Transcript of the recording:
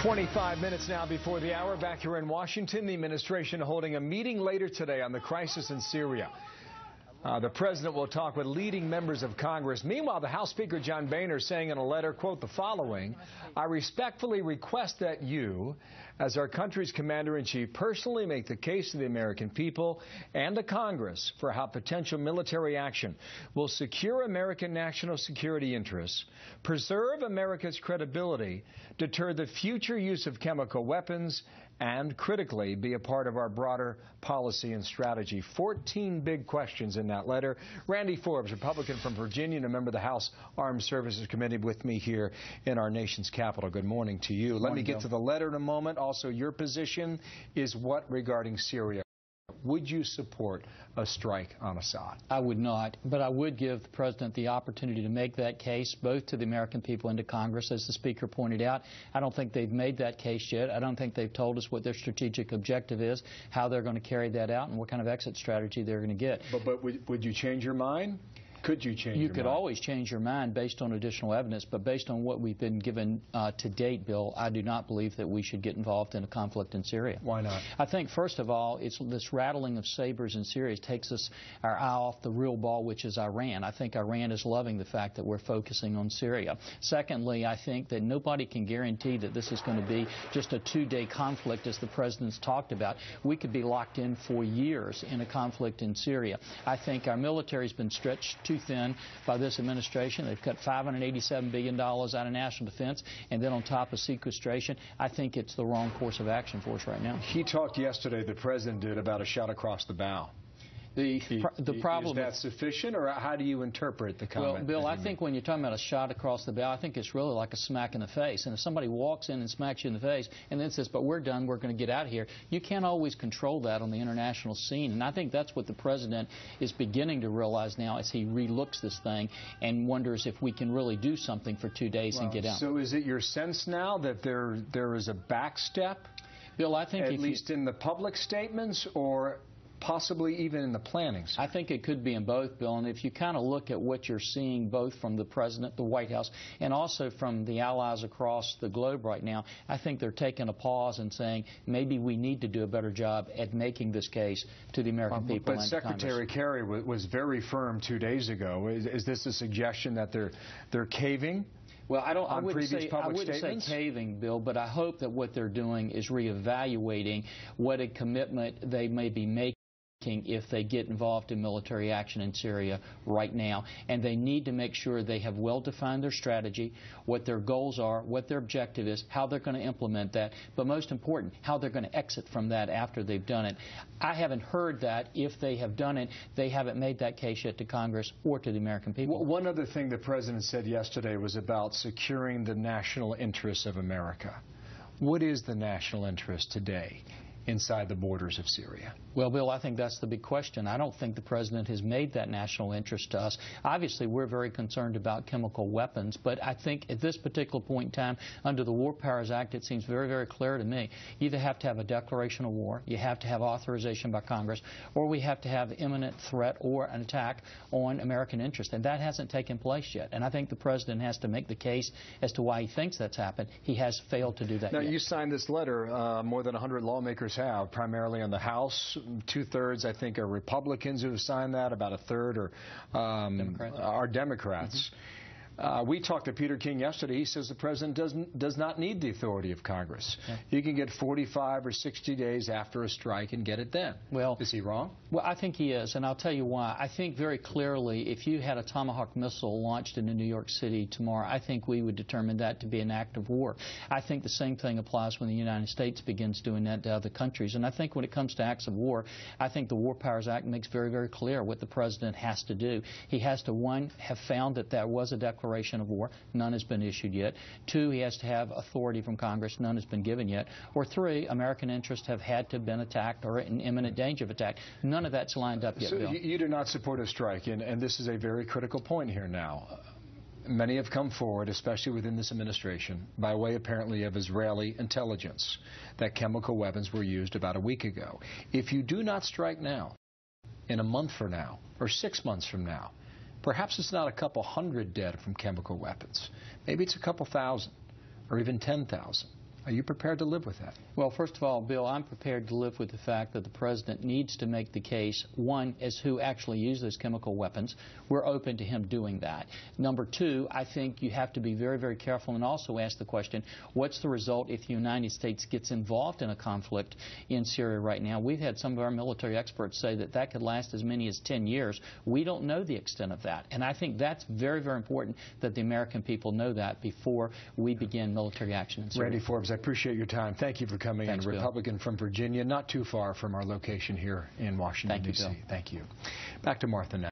25 minutes now before the hour. Back here in Washington, the administration holding a meeting later today on the crisis in Syria. The president will talk with leading members of Congress. Meanwhile, the House Speaker John Boehner saying in a letter, quote, the following: I respectfully request that you, as our country's commander-in-chief, personally make the case to the American people and to Congress for how potential military action will secure American national security interests, preserve America's credibility, deter the future use of chemical weapons, and critically be a part of our broader policy and strategy. 14 big questions in that letter. Randy Forbes, Republican from Virginia and a member of the House Armed Services Committee, with me here in our nation's capital. Good morning to you. Let me get to the letter in a moment. Also, your position is what regarding Syria? Would you support a strike on Assad? I would not, but I would give the President the opportunity to make that case, both to the American people and to Congress, as the Speaker pointed out. I don't think they've made that case yet. I don't think they've told us what their strategic objective is, how they're going to carry that out, and what kind of exit strategy they're going to get. But would you change your mind? Could you change your mind? You could always change your mind based on additional evidence, but based on what we've been given to date, Bill, I do not believe that we should get involved in a conflict in Syria. Why not? I think, first of all, it's this rattling of sabers in Syria takes our eye off the real ball, which is Iran. I think Iran is loving the fact that we're focusing on Syria. Secondly, I think that nobody can guarantee that this is going to be just a two-day conflict, as the President's talked about. We could be locked in for years in a conflict in Syria. I think our military's been stretched too thin by this administration. They've cut $587 billion out of national defense, and then on top of sequestration. I think it's the wrong course of action for us right now. He talked yesterday, the President did, about a shot across the bow. The problem is that sufficient, or how do you interpret the comment? Well, Bill, I think when you're talking about a shot across the bow, I think it's really like a smack in the face. And if somebody walks in and smacks you in the face and then says, but we're done, we're going to get out of here, you can't always control that on the international scene. And I think that's what the President is beginning to realize now as he relooks this thing and wonders if we can really do something for 2 days and get out. So is it your sense now that there is a backstep? Bill, I think at least in the public statements, or possibly even in the plannings? I think it could be in both, Bill, and if you kind of look at what you're seeing both from the President, the White House, and also from the allies across the globe right now, I think they're taking a pause and saying maybe we need to do a better job at making this case to the American people and But Secretary Kerry was very firm 2 days ago. Is this a suggestion that they're caving? Well, I wouldn't say caving, Bill, but I hope that what they're doing is reevaluating what a commitment they may be making if they get involved in military action in Syria right now. And they need to make sure they have well defined their strategy, what their goals are, what their objective is, how they're going to implement that, but most important, how they're going to exit from that after they've done it. I haven't heard that. If they have done it, they haven't made that case yet to Congress or to the American people. One other thing the President said yesterday was about securing the national interests of America. What is the national interest today inside the borders of Syria? Well, Bill, I think that's the big question. I don't think the President has made that national interest to us. Obviously, we're very concerned about chemical weapons, but I think at this particular point in time, under the War Powers Act, it seems very, very clear to me. You either have to have a declaration of war, you have to have authorization by Congress, or we have to have imminent threat or an attack on American interest, and that hasn't taken place yet. And I think the President has to make the case as to why he thinks that's happened. He has failed to do that Now, yet. you signed this letter, more than 100 lawmakers have, primarily on the House. 2/3, I think, are Republicans who have signed that. About a third are Democrats. We talked to Peter King yesterday. He says the President does not need the authority of Congress. Yeah. He can get 45 or 60 days after a strike and get it then. Well, is he wrong? Well, I think he is, and I'll tell you why. I think very clearly if you had a Tomahawk missile launched into New York City tomorrow, I think we would determine that to be an act of war. I think the same thing applies when the United States begins doing that to other countries. And I think when it comes to acts of war, I think the War Powers Act makes very, very clear what the President has to do. He has to, one, have found that there was a declaration of war. None has been issued yet. Two, he has to have authority from Congress. None has been given yet. Or three, American interests have had to have been attacked or in imminent danger of attack. None of that's lined up yet, so Bill. You do not support a strike, and this is a very critical point here now. Many have come forward, especially within this administration, by way apparently of Israeli intelligence, that chemical weapons were used about a week ago. If you do not strike now, in a month from now, or 6 months from now, perhaps it's not a couple hundred dead from chemical weapons. Maybe it's a couple thousand, or even 10,000. Are you prepared to live with that? Well, first of all, Bill, I'm prepared to live with the fact that the President needs to make the case, one, as who actually used those chemical weapons. We're open to him doing that. Number two, I think you have to be very, very careful and also ask the question, what's the result if the United States gets involved in a conflict in Syria right now? We've had some of our military experts say that that could last as many as 10 years. We don't know the extent of that. And I think that's very, very important that the American people know that before we begin military action in Syria. Randy Forbes, I appreciate your time. Thank you for coming in. Republican from Virginia, not too far from our location here in Washington, D.C. Thank you. Back to Martha now.